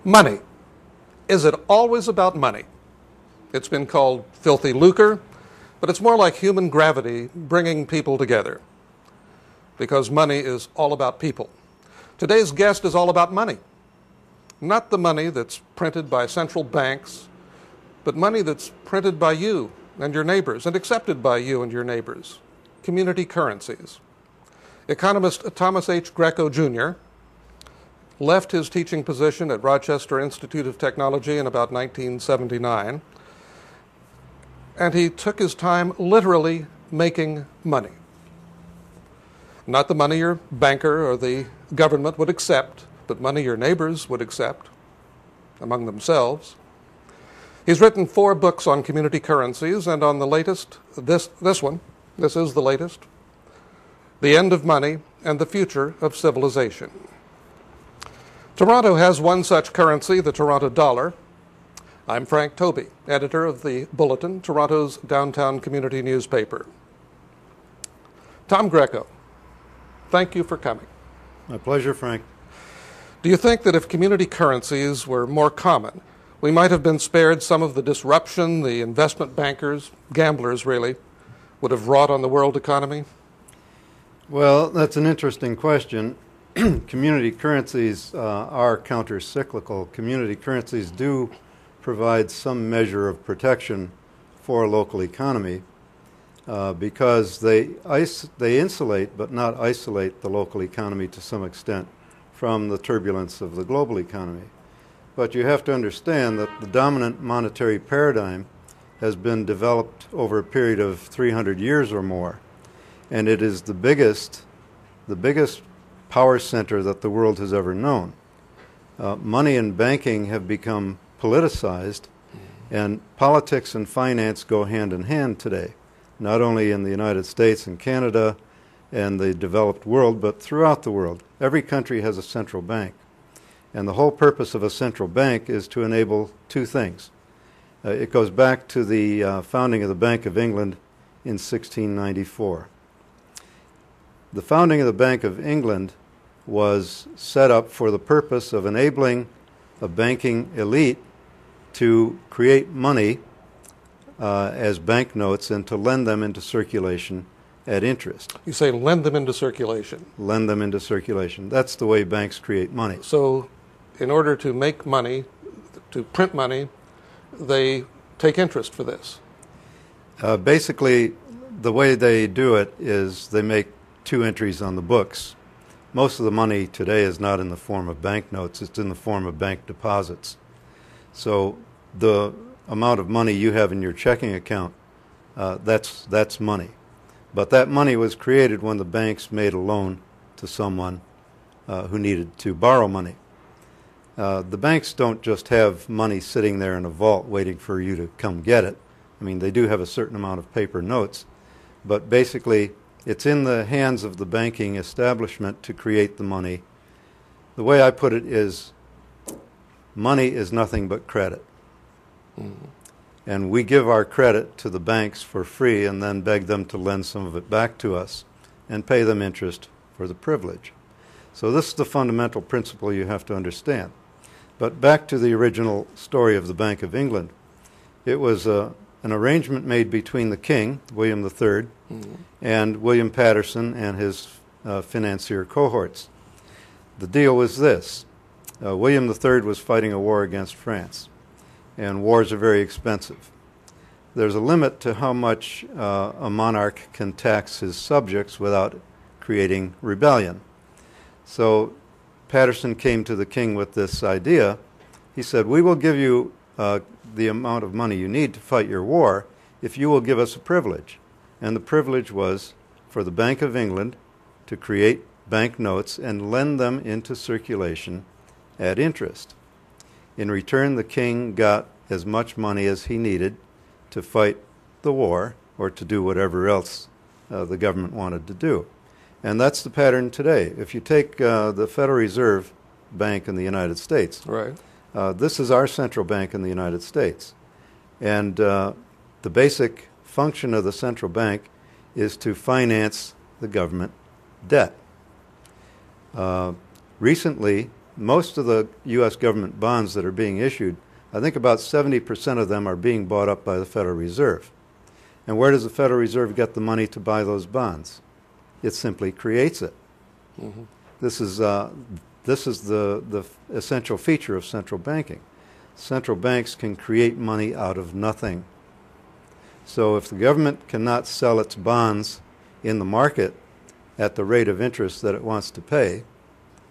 Money. Is it always about money? It's been called filthy lucre, but it's more like human gravity bringing people together, because money is all about people. Today's guest is all about money. Not the money that's printed by central banks, but money that's printed by you and your neighbors and accepted by you and your neighbors. Community currencies. Economist Thomas H. Greco, Jr. left his teaching position at Rochester Institute of Technology in about 1979, and he took his time literally making money. Not the money your banker or the government would accept, but money your neighbors would accept among themselves. He's written 4 books on community currencies, and on the latest, this is the latest, The End of Money and the Future of Civilization. Toronto has one such currency, the Toronto dollar. I'm Frank Touby, editor of the Bulletin, Toronto's downtown community newspaper. Tom Greco, thank you for coming. My pleasure, Frank. Do you think that if community currencies were more common, we might have been spared some of the disruption the investment bankers, gamblers really, would have wrought on the world economy? Well, that's an interesting question. Community currencies are counter-cyclical. Community currencies do provide some measure of protection for a local economy because they insulate but not isolate the local economy to some extent from the turbulence of the global economy. But you have to understand that the dominant monetary paradigm has been developed over a period of 300 years or more, and it is the biggest power center that the world has ever known. Money and banking have become politicized, and politics and finance go hand in hand today, not only in the United States and Canada and the developed world, but throughout the world. Every country has a central bank, and the whole purpose of a central bank is to enable 2 things. It goes back to the founding of the Bank of England in 1694. The founding of the Bank of England was set up for the purpose of enabling a banking elite to create money as banknotes and to lend them into circulation at interest. You say lend them into circulation. Lend them into circulation. That's the way banks create money. So in order to make money, to print money, they take interest for this. Basically, the way they do it is they make 2 entries on the books. Most of the money today is not in the form of banknotes, it's in the form of bank deposits. So the amount of money you have in your checking account, that's money. But that money was created when the banks made a loan to someone who needed to borrow money. The banks don't just have money sitting there in a vault waiting for you to come get it. I mean, they do have a certain amount of paper notes, but basically it's in the hands of the banking establishment to create the money. The way I put it is, money is nothing but credit. Mm-hmm. And we give our credit to the banks for free and then beg them to lend some of it back to us and pay them interest for the privilege. So this is the fundamental principle you have to understand. But back to the original story of the Bank of England. It was an arrangement made between the king, William III, mm-hmm. and William Paterson and his financier cohorts. The deal was this. William III was fighting a war against France, and wars are very expensive. There's a limit to how much a monarch can tax his subjects without creating rebellion. So Paterson came to the king with this idea. He said, we will give you the amount of money you need to fight your war if you will give us a privilege. And the privilege was for the Bank of England to create banknotes and lend them into circulation at interest. In return, the king got as much money as he needed to fight the war or to do whatever else the government wanted to do. And that's the pattern today. If you take the Federal Reserve Bank in the United States, right. This is our central bank in the United States. And the basic function of the central bank is to finance the government debt. Recently, most of the U.S. government bonds that are being issued, I think about 70% of them are being bought up by the Federal Reserve. And where does the Federal Reserve get the money to buy those bonds? It simply creates it. Mm-hmm. This is the essential feature of central banking. Central banks can create money out of nothing. So if the government cannot sell its bonds in the market at the rate of interest that it wants to pay,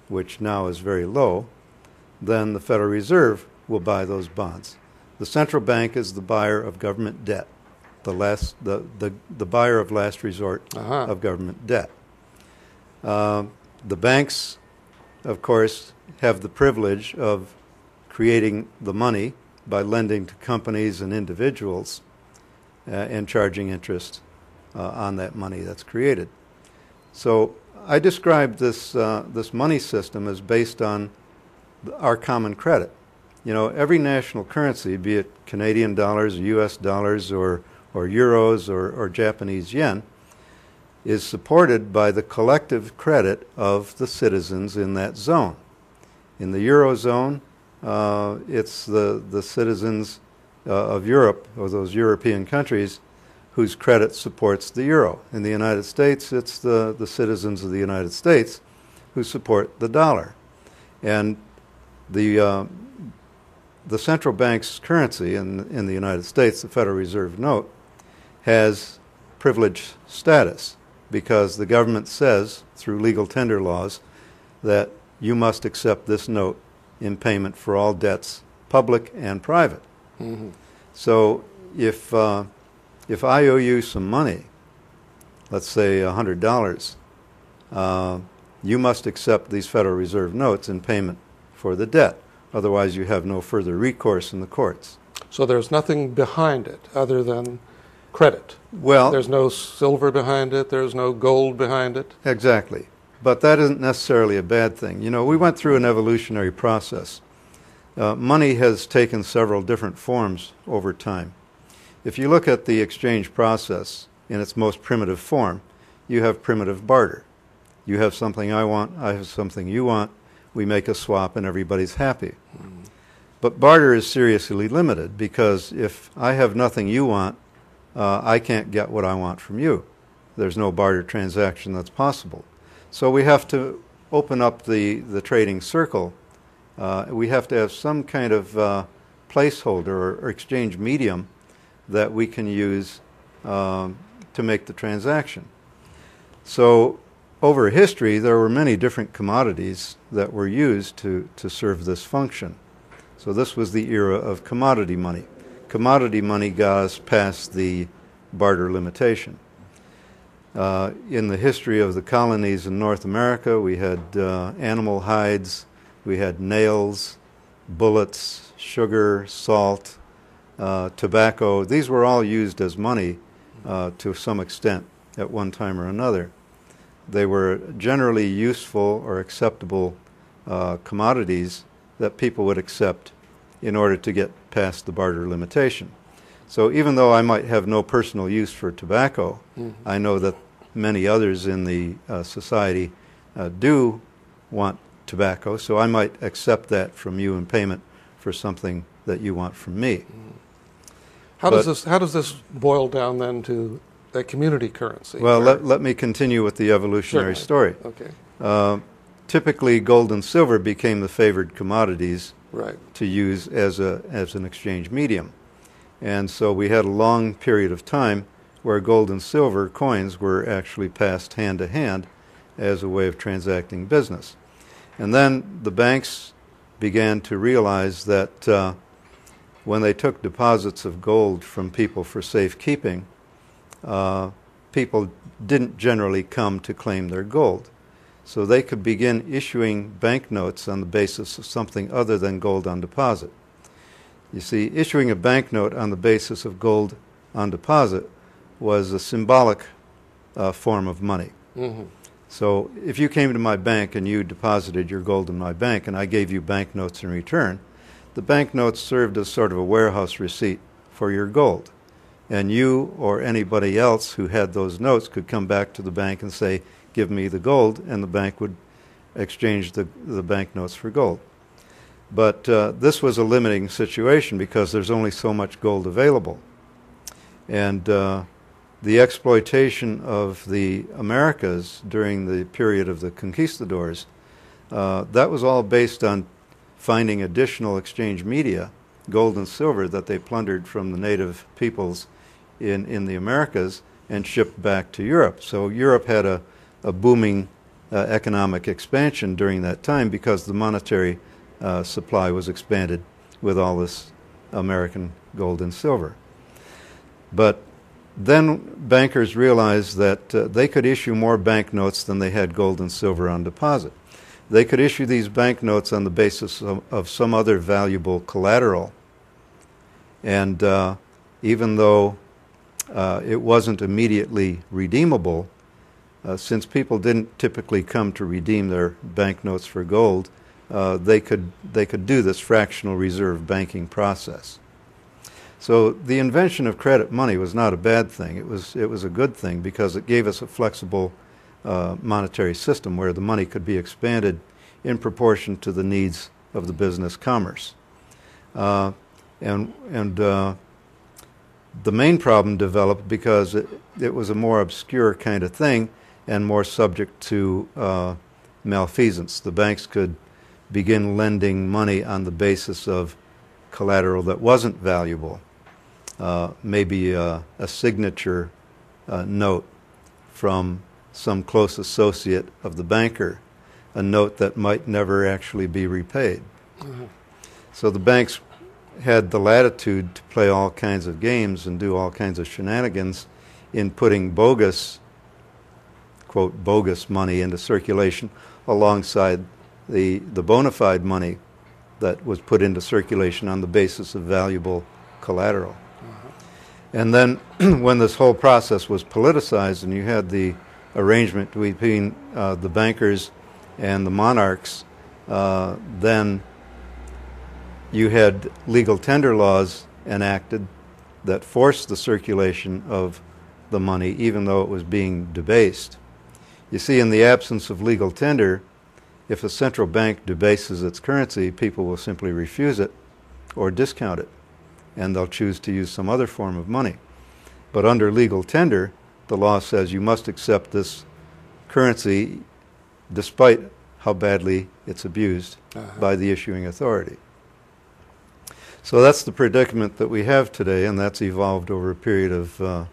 which now is very low, then the Federal Reserve will buy those bonds. The central bank is the buyer of government debt, the buyer of last resort of government debt. The banks, of course, have the privilege of creating the money by lending to companies and individuals and charging interest on that money that's created. So I describe this money system as based on our common credit. You know, every national currency, be it Canadian dollars, U.S. dollars, or euros, or Japanese yen, is supported by the collective credit of the citizens in that zone. In the Eurozone, it's the citizens of Europe, or those European countries, whose credit supports the euro. In the United States, it's the citizens of the United States who support the dollar. And the central bank's currency in the United States, the Federal Reserve note, has privileged status because the government says, through legal tender laws, that you must accept this note in payment for all debts, public and private. Mm-hmm. So if I owe you some money, let's say $100, you must accept these Federal Reserve notes in payment for the debt. Otherwise, you have no further recourse in the courts. So there's nothing behind it other than credit. Well, there's no silver behind it. There's no gold behind it. Exactly. But that isn't necessarily a bad thing. You know, we went through an evolutionary process. Money has taken several different forms over time. If you look at the exchange process in its most primitive form, you have primitive barter. You have something I want, I have something you want, we make a swap and everybody's happy. Mm. But barter is seriously limited because if I have nothing you want, I can't get what I want from you. There's no barter transaction that's possible. So we have to open up the trading circle. We have to have some kind of placeholder or exchange medium that we can use to make the transaction. So over history, there were many different commodities that were used to serve this function. So this was the era of commodity money. Commodity money got us past the barter limitation. In the history of the colonies in North America, we had animal hides, we had nails, bullets, sugar, salt, tobacco. These were all used as money to some extent at one time or another. They were generally useful or acceptable commodities that people would accept in order to get past the barter limitation. So even though I might have no personal use for tobacco, I know that many others in the society do want tobacco, so I might accept that from you in payment for something that you want from me. How does this boil down then to a community currency? Well, let me continue with the evolutionary story. Okay. Typically, gold and silver became the favored commodities right. to use as an exchange medium. And so we had a long period of time where gold and silver coins were actually passed hand to hand as a way of transacting business. And then the banks began to realize that when they took deposits of gold from people for safekeeping, people didn't generally come to claim their gold. So they could begin issuing banknotes on the basis of something other than gold on deposit. You see, issuing a banknote on the basis of gold on deposit was a symbolic form of money. Mm-hmm. So if you came to my bank and you deposited your gold in my bank and I gave you banknotes in return, the banknotes served as sort of a warehouse receipt for your gold. And you or anybody else who had those notes could come back to the bank and say, give me the gold, and the bank would exchange the banknotes for gold. But this was a limiting situation because there's only so much gold available. And the exploitation of the Americas during the period of the conquistadors, that was all based on finding additional exchange media, gold and silver, that they plundered from the native peoples in the Americas and shipped back to Europe. So Europe had a booming economic expansion during that time because the monetary supply was expanded with all this American gold and silver. But then bankers realized that they could issue more banknotes than they had gold and silver on deposit. They could issue these banknotes on the basis of some other valuable collateral. And even though it wasn't immediately redeemable, since people didn't typically come to redeem their banknotes for gold, they could do this fractional reserve banking process. So the invention of credit money was not a bad thing. It was a good thing because it gave us a flexible monetary system where the money could be expanded in proportion to the needs of the business commerce. And the main problem developed because it was a more obscure kind of thing and more subject to malfeasance. The banks could begin lending money on the basis of collateral that wasn't valuable, maybe a signature note from some close associate of the banker, a note that might never actually be repaid. Mm-hmm. So the banks had the latitude to play all kinds of games and do all kinds of shenanigans in putting bogus, quote, bogus money into circulation alongside the bona fide money that was put into circulation on the basis of valuable collateral. Mm-hmm. And then when this whole process was politicized and you had the arrangement between the bankers and the monarchs, then you had legal tender laws enacted that forced the circulation of the money even though it was being debased. You see, in the absence of legal tender, if a central bank debases its currency, people will simply refuse it or discount it, and they'll choose to use some other form of money. But under legal tender, the law says you must accept this currency despite how badly it's abused by the issuing authority. So that's the predicament that we have today, and that's evolved over a period of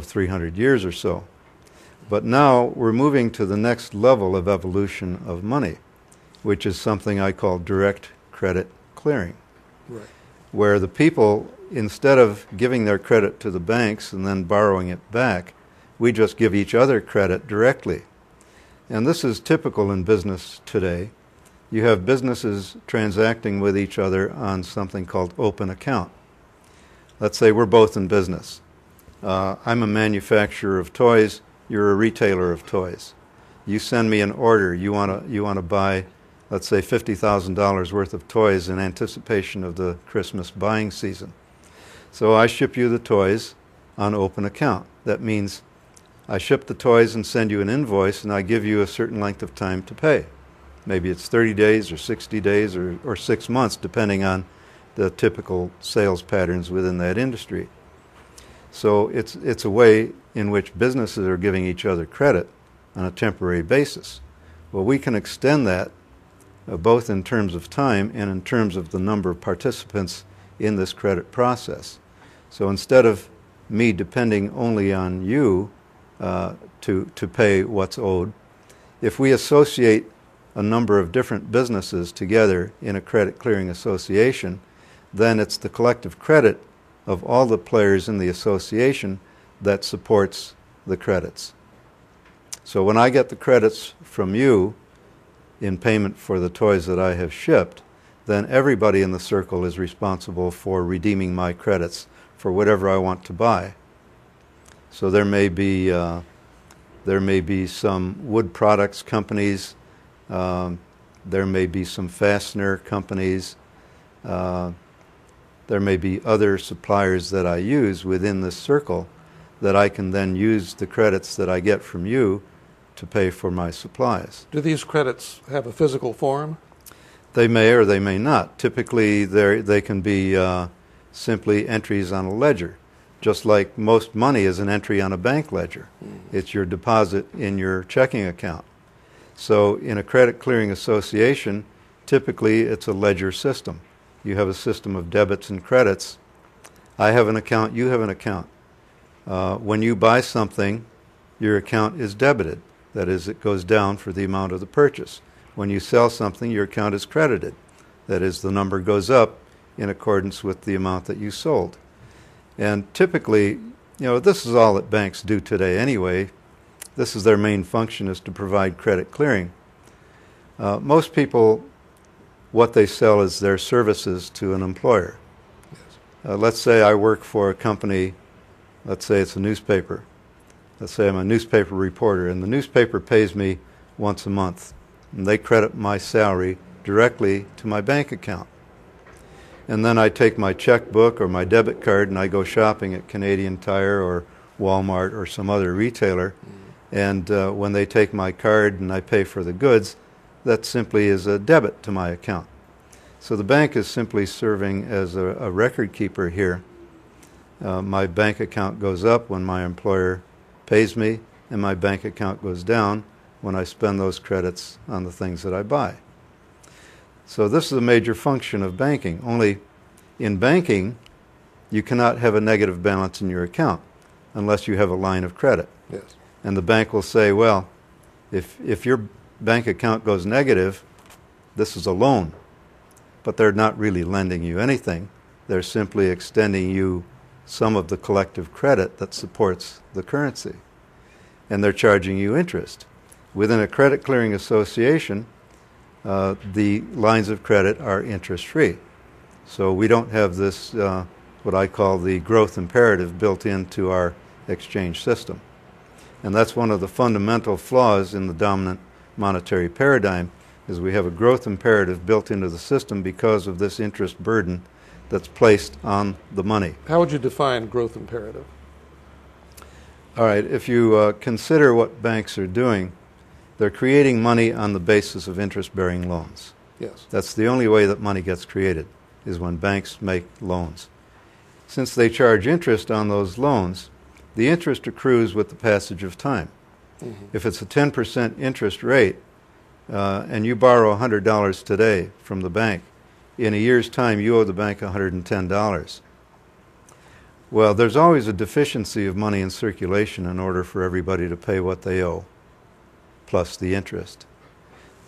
300 years or so. But now we're moving to the next level of evolution of money, which is something I call direct credit clearing, right, where the people, instead of giving their credit to the banks and then borrowing it back, we just give each other credit directly. And this is typical in business today. You have businesses transacting with each other on something called open account. Let's say we're both in business. I'm a manufacturer of toys. You're a retailer of toys. You send me an order. You want to buy, let's say, $50,000 worth of toys in anticipation of the Christmas buying season. So I ship you the toys on open account. That means I ship the toys and send you an invoice, and I give you a certain length of time to pay. Maybe it's 30 days or 60 days or 6 months, depending on the typical sales patterns within that industry. So it's a way in which businesses are giving each other credit on a temporary basis. Well, we can extend that both in terms of time and in terms of the number of participants in this credit process. So instead of me depending only on you to pay what's owed, if we associate a number of different businesses together in a credit clearing association, then it's the collective credit of all the players in the association that supports the credits. So when I get the credits from you in payment for the toys that I have shipped, then everybody in the circle is responsible for redeeming my credits for whatever I want to buy. So there may be some wood products companies, there may be some fastener companies, there may be other suppliers that I use within this circle that I can then use the credits that I get from you to pay for my supplies. Do these credits have a physical form? They may or they may not. Typically, they can be simply entries on a ledger, just like most money is an entry on a bank ledger. It's your deposit in your checking account. So in a credit clearing association, typically it's a ledger system. You have a system of debits and credits. I have an account, you have an account. When you buy something, your account is debited. That is, it goes down for the amount of the purchase. When you sell something, your account is credited. That is, the number goes up in accordance with the amount that you sold. And typically, this is all that banks do today anyway. This is their main function, is to provide credit clearing. Most people, what they sell is their services to an employer. Yes. Let's say I work for a company, let's say it's a newspaper. Let's say I'm a newspaper reporter, and the newspaper pays me once a month, and they credit my salary directly to my bank account. And then I take my checkbook or my debit card and I go shopping at Canadian Tire or Walmart or some other retailer. And when they take my card and I pay for the goods, that simply is a debit to my account. So the bank is simply serving as a record keeper here. My bank account goes up when my employer pays me, and my bank account goes down when I spend those credits on the things that I buy. So this is a major function of banking. Only in banking, you cannot have a negative balance in your account unless you have a line of credit. Yes. And the bank will say, well, if your bank account goes negative, this is a loan. But they're not really lending you anything. They're simply extending you some of the collective credit that supports the currency. And they're charging you interest. Within a credit clearing association, the lines of credit are interest-free. So we don't have this, what I call the growth imperative, built into our exchange system. And that's one of the fundamental flaws in the dominant monetary paradigm, is we have a growth imperative built into the system because of this interest burden that's placed on the money. How would you define growth imperative? All right, if you consider what banks are doing, they're creating money on the basis of interest-bearing loans. Yes. That's the only way that money gets created, is when banks make loans. Since they charge interest on those loans, the interest accrues with the passage of time. Mm-hmm. If it's a 10% interest rate, and you borrow $100 today from the bank, in a year's time you owe the bank $110. Well, there's always a deficiency of money in circulation in order for everybody to pay what they owe, plus the interest.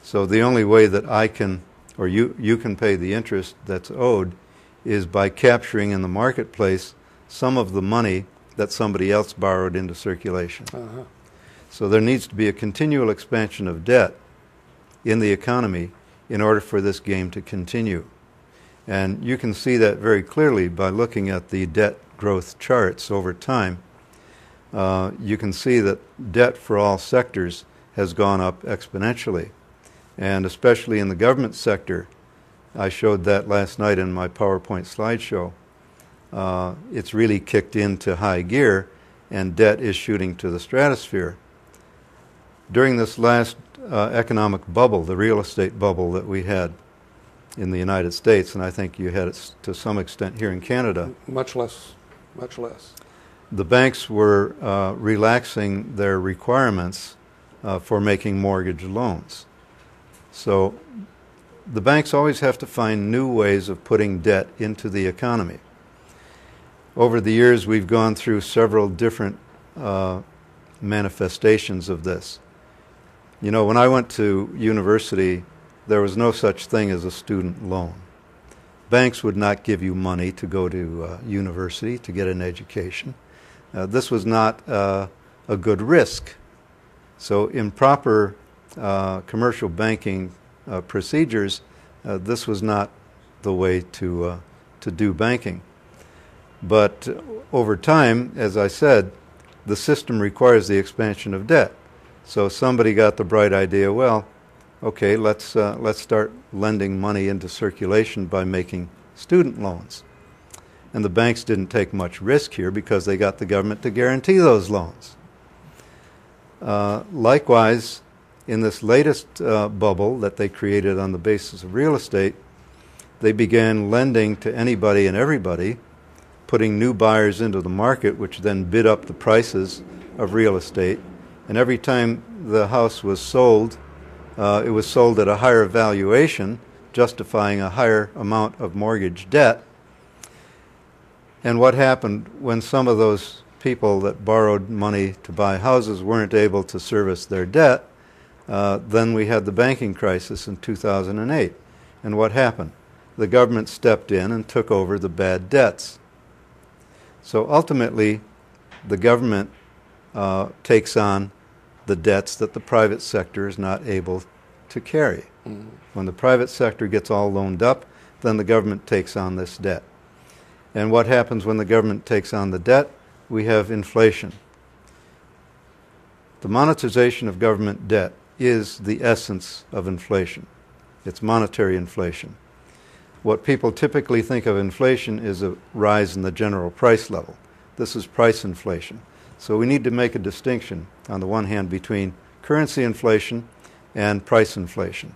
So the only way that I can, or you can pay the interest that's owed, is by capturing in the marketplace some of the money that somebody else borrowed into circulation. Uh-huh. So there needs to be a continual expansion of debt in the economy in order for this game to continue. And you can see that very clearly by looking at the debt growth charts over time. You can see that debt for all sectors has gone up exponentially. And especially in the government sector, I showed that last night in my PowerPoint slideshow. It's really kicked into high gear, and debt is shooting to the stratosphere. During this last economic bubble, the real estate bubble that we had in the United States, and I think you had it to some extent here in Canada. Much less, much less. The banks were relaxing their requirements for making mortgage loans. So the banks always have to find new ways of putting debt into the economy. Over the years, we've gone through several different manifestations of this. You know, when I went to university, there was no such thing as a student loan. Banks would not give you money to go to university to get an education. This was not a good risk. So improper commercial banking procedures, this was not the way to do banking. But over time, as I said, the system requires the expansion of debt. So somebody got the bright idea, well, okay, let's start lending money into circulation by making student loans. And the banks didn't take much risk here because they got the government to guarantee those loans. Likewise, in this latest bubble that they created on the basis of real estate, they began lending to anybody and everybody, putting new buyers into the market, which then bid up the prices of real estate. And every time the house was sold, it was sold at a higher valuation, justifying a higher amount of mortgage debt. And what happened when some of those people that borrowed money to buy houses weren't able to service their debt? Then we had the banking crisis in 2008. And what happened? The government stepped in and took over the bad debts. So ultimately, the government takes on the debts that the private sector is not able to carry. Mm-hmm. When the private sector gets all loaned up, then the government takes on this debt. And what happens when the government takes on the debt? We have inflation. The monetization of government debt is the essence of inflation. It's monetary inflation. What people typically think of inflation is a rise in the general price level. This is price inflation. So we need to make a distinction, on the one hand, between currency inflation and price inflation.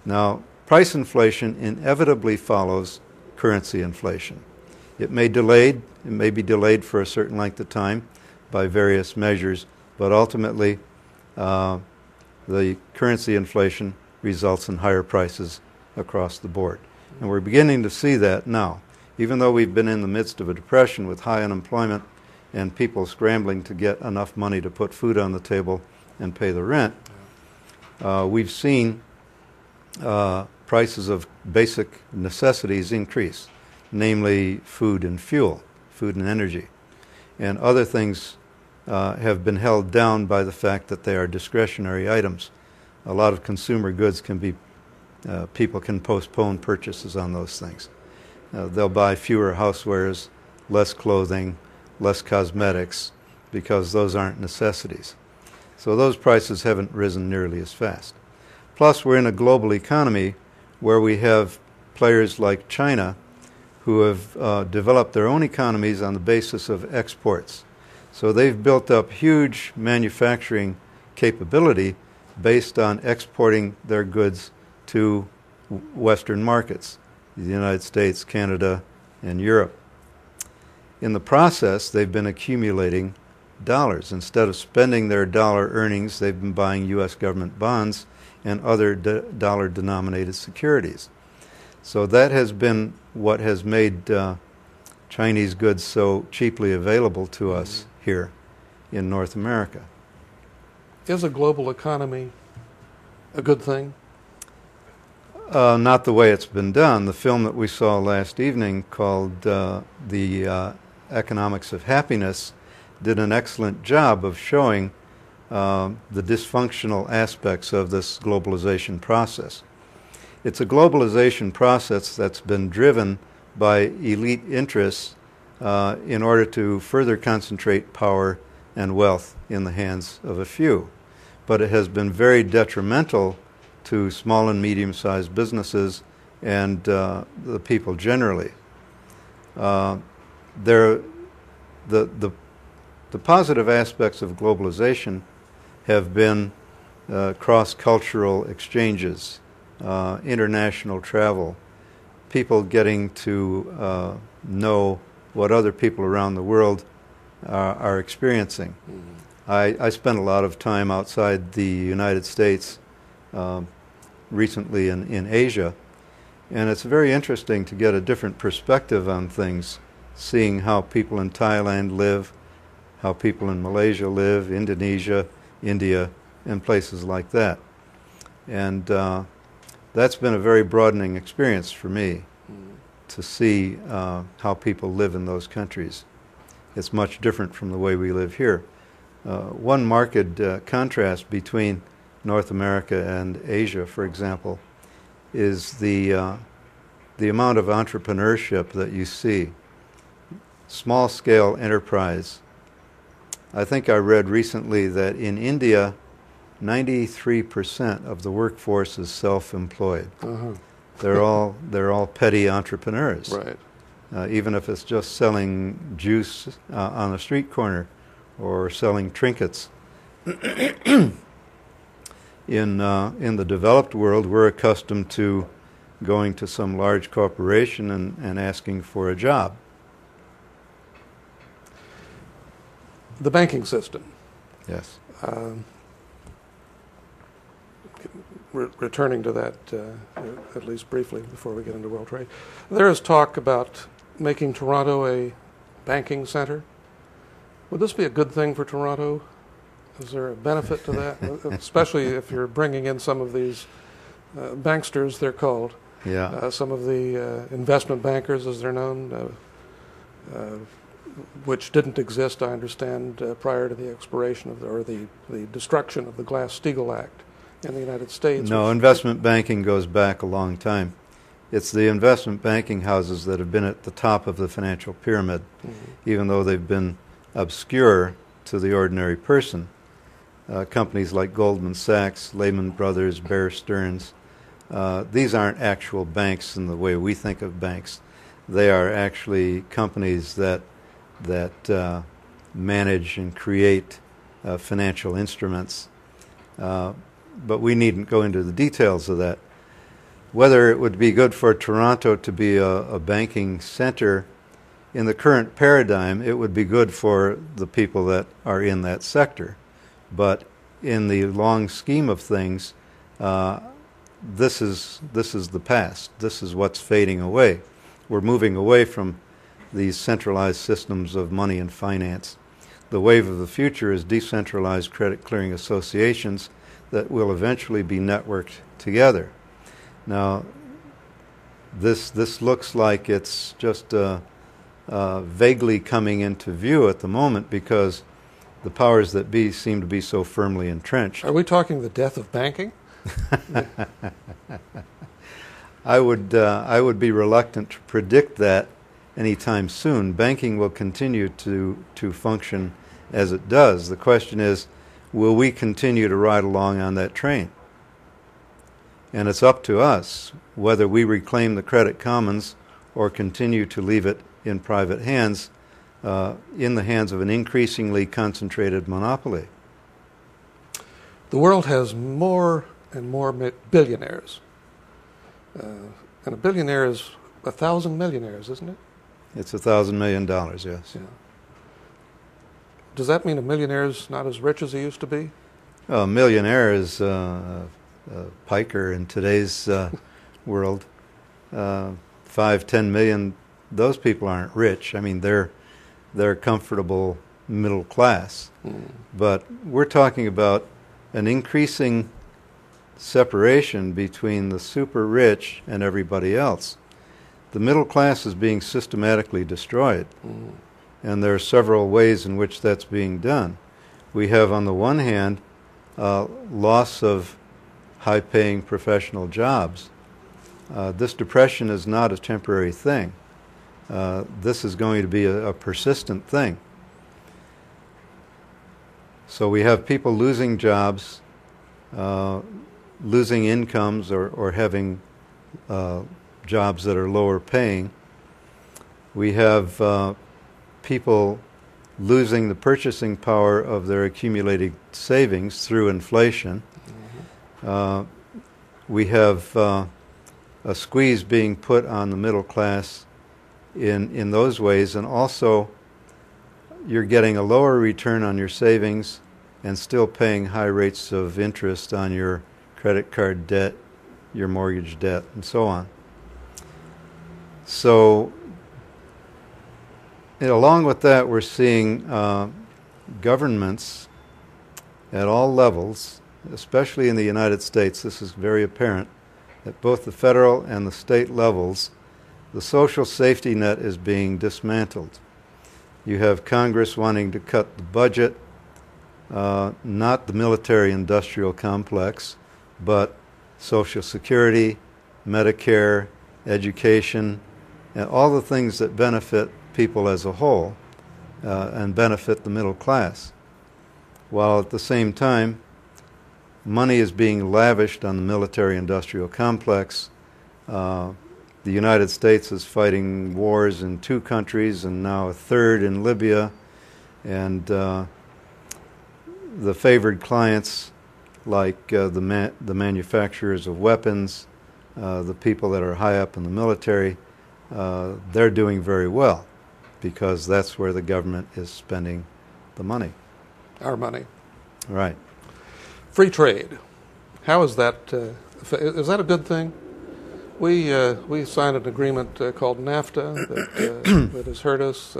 Now, price inflation inevitably follows currency inflation. It may be delayed for a certain length of time by various measures, but ultimately the currency inflation results in higher prices across the board. And we're beginning to see that now. Even though we've been in the midst of a depression with high unemployment and people scrambling to get enough money to put food on the table and pay the rent, we've seen prices of basic necessities increase, namely food and fuel, food and energy. And other things have been held down by the fact that they are discretionary items. A lot of consumer goods can be, people can postpone purchases on those things. They'll buy fewer housewares, less clothing, less cosmetics, because those aren't necessities. So those prices haven't risen nearly as fast. Plus, we're in a global economy where we have players like China who have developed their own economies on the basis of exports. So they've built up huge manufacturing capability based on exporting their goods to Western markets, the United States, Canada, and Europe. In the process, they've been accumulating dollars. Instead of spending their dollar earnings, they've been buying U.S. government bonds and other dollar-denominated securities. So that has been what has made Chinese goods so cheaply available to us here in North America. Is a global economy a good thing? Not the way it's been done. The film that we saw last evening called The Economics of Happiness did an excellent job of showing the dysfunctional aspects of this globalization process. It's a globalization process that's been driven by elite interests in order to further concentrate power and wealth in the hands of a few. But it has been very detrimental to small and medium-sized businesses and the people generally. The positive aspects of globalization have been cross-cultural exchanges, international travel, people getting to know what other people around the world are experiencing. Mm-hmm. I spent a lot of time outside the United States recently in Asia, and it's very interesting to get a different perspective on things, seeing how people in Thailand live, how people in Malaysia live, Indonesia, India, and places like that. And that's been a very broadening experience for me to see how people live in those countries. It's much different from the way we live here. One marked contrast between North America and Asia, for example, is the amount of entrepreneurship that you see. Small-scale enterprise. I think I read recently that in India, 93% of the workforce is self-employed. Uh-huh. They're all petty entrepreneurs. Right. Even if it's just selling juice on a street corner or selling trinkets, In the developed world, we're accustomed to going to some large corporation and asking for a job. The banking system. Yes. Returning to that, at least briefly, before we get into world trade, there is talk about making Toronto a banking center. Would this be a good thing for Toronto? Is there a benefit to that, especially if you're bringing in some of these banksters, they're called, some of the investment bankers, as they're known, which didn't exist, I understand, prior to the expiration of the destruction of the Glass-Steagall Act in the United States. No, investment banking goes back a long time. It's the investment banking houses that have been at the top of the financial pyramid, even though they've been obscure to the ordinary person. Companies like Goldman Sachs, Lehman Brothers, Bear Stearns, these aren't actual banks in the way we think of banks. They are actually companies that manage and create financial instruments. But we needn't go into the details of that. Whether it would be good for Toronto to be a banking center, in the current paradigm, it would be good for the people that are in that sector. But in the long scheme of things, this is the past. This is what's fading away. We're moving away from these centralized systems of money and finance. The wave of the future is decentralized credit clearing associations that will eventually be networked together. Now, this looks like it's just vaguely coming into view at the moment because the powers that be seem to be so firmly entrenched. Are we talking the death of banking? I would be reluctant to predict that anytime soon. Banking will continue to function as it does. The question is, will we continue to ride along on that train? And it's up to us whether we reclaim the credit commons or continue to leave it in private hands, in the hands of an increasingly concentrated monopoly. The world has more and more billionaires. And a billionaire is 1,000 millionaires, isn't it? It's $1,000 million, yes. Yeah. Does that mean a millionaire is not as rich as he used to be? A millionaire is a piker in today's world. 5-10 million, those people aren't rich. I mean, they're comfortable middle class. But we're talking about an increasing separation between the super rich and everybody else. The middle class is being systematically destroyed. And there are several ways in which that's being done. We have, on the one hand, loss of high-paying professional jobs. This depression is not a temporary thing. This is going to be a persistent thing. So we have people losing jobs, losing incomes, or having jobs that are lower paying. We have people losing the purchasing power of their accumulated savings through inflation. We have a squeeze being put on the middle class in those ways, and also you're getting a lower return on your savings and still paying high rates of interest on your credit card debt, your mortgage debt, and so on. So, and along with that, we're seeing governments at all levels, especially in the United States, this is very apparent, at both the federal and the state levels, the social safety net is being dismantled. You have Congress wanting to cut the budget, not the military-industrial complex, but Social Security, Medicare, education, and all the things that benefit people as a whole and benefit the middle class. While at the same time, money is being lavished on the military-industrial complex. The United States is fighting wars in 2 countries and now a third in Libya. And the favored clients, like the manufacturers of weapons, the people that are high up in the military, they're doing very well because that's where the government is spending the money. Our money. Right. Free trade. How is that? Is that a good thing? We signed an agreement called NAFTA that has hurt us.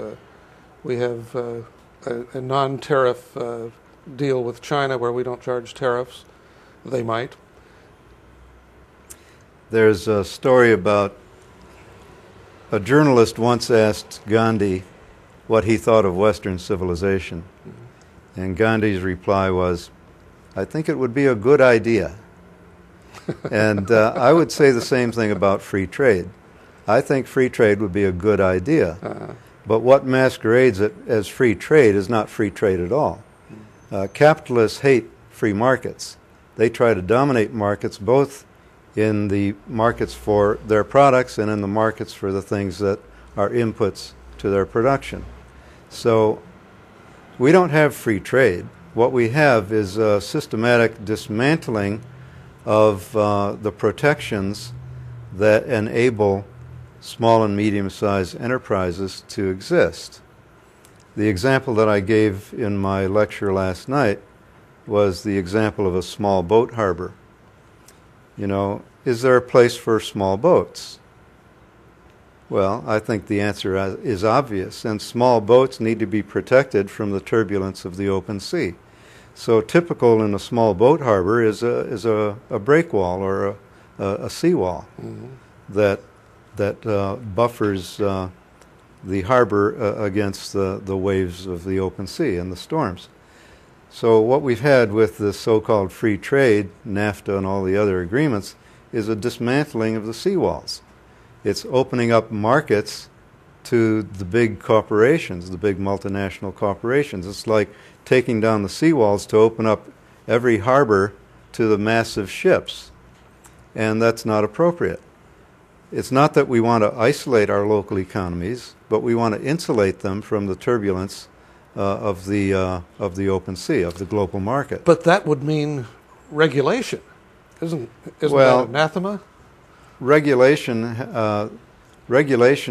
We have a non-tariff deal with China where we don't charge tariffs. They might. There's a story about a journalist once asked Gandhi what he thought of Western civilization. Mm-hmm. And Gandhi's reply was, "I think it would be a good idea." And I would say the same thing about free trade. I think free trade would be a good idea. But what masquerades it as free trade is not free trade at all. Capitalists hate free markets. They try to dominate markets, both in the markets for their products and in the markets for the things that are inputs to their production. So we don't have free trade. What we have is a systematic dismantling of the protections that enable small and medium-sized enterprises to exist. The example that I gave in my lecture last night was the example of a small boat harbor. You know, is there a place for small boats? Well, I think the answer is obvious, and small boats need to be protected from the turbulence of the open sea. So typical in a small boat harbor is a breakwall or a seawall that buffers the harbor against the waves of the open sea and the storms. So what we've had with the so-called free trade, NAFTA and all the other agreements, is a dismantling of the seawalls. It's opening up markets to the big corporations, the big multinational corporations. It's like taking down the seawalls to open up every harbor to the massive ships. And that's not appropriate. It's not that we want to isolate our local economies, but we want to insulate them from the turbulence of the open sea, of the global market. But that would mean regulation. Isn't well, that anathema? Regulation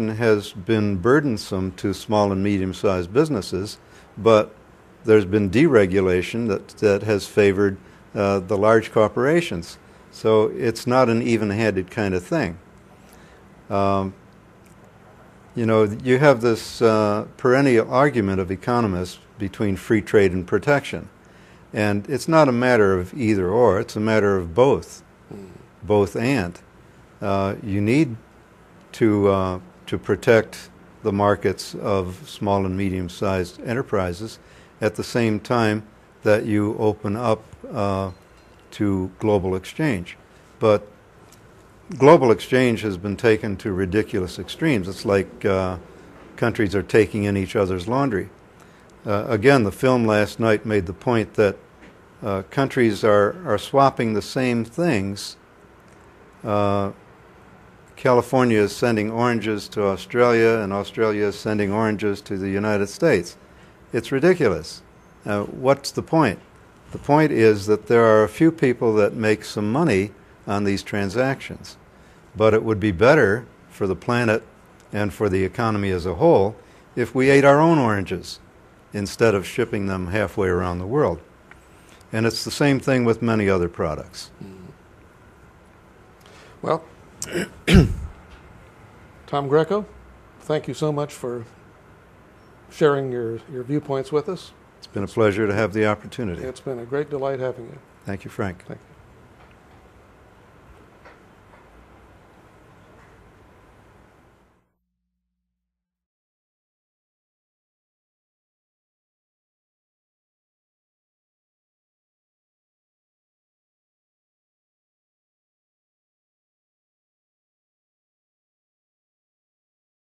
has been burdensome to small and medium-sized businesses, but there's been deregulation that has favored the large corporations. So it's not an even-handed kind of thing. You know, you have this perennial argument of economists between free trade and protection. And it's not a matter of either or, it's a matter of both and. You need to protect the markets of small and medium-sized enterprises at the same time that you open up to global exchange. But global exchange has been taken to ridiculous extremes. It's like countries are taking in each other's laundry. Again, the film last night made the point that countries are swapping the same things. California is sending oranges to Australia, and Australia is sending oranges to the United States. It's ridiculous. What's the point? The point is that there are a few people that make some money on these transactions. But it would be better for the planet and for the economy as a whole if we ate our own oranges instead of shipping them halfway around the world. And it's the same thing with many other products. Well, Tom Greco, thank you so much for sharing your viewpoints with us. It's been a pleasure to have the opportunity. It's been a great delight having you. Thank you, Frank. Thank you.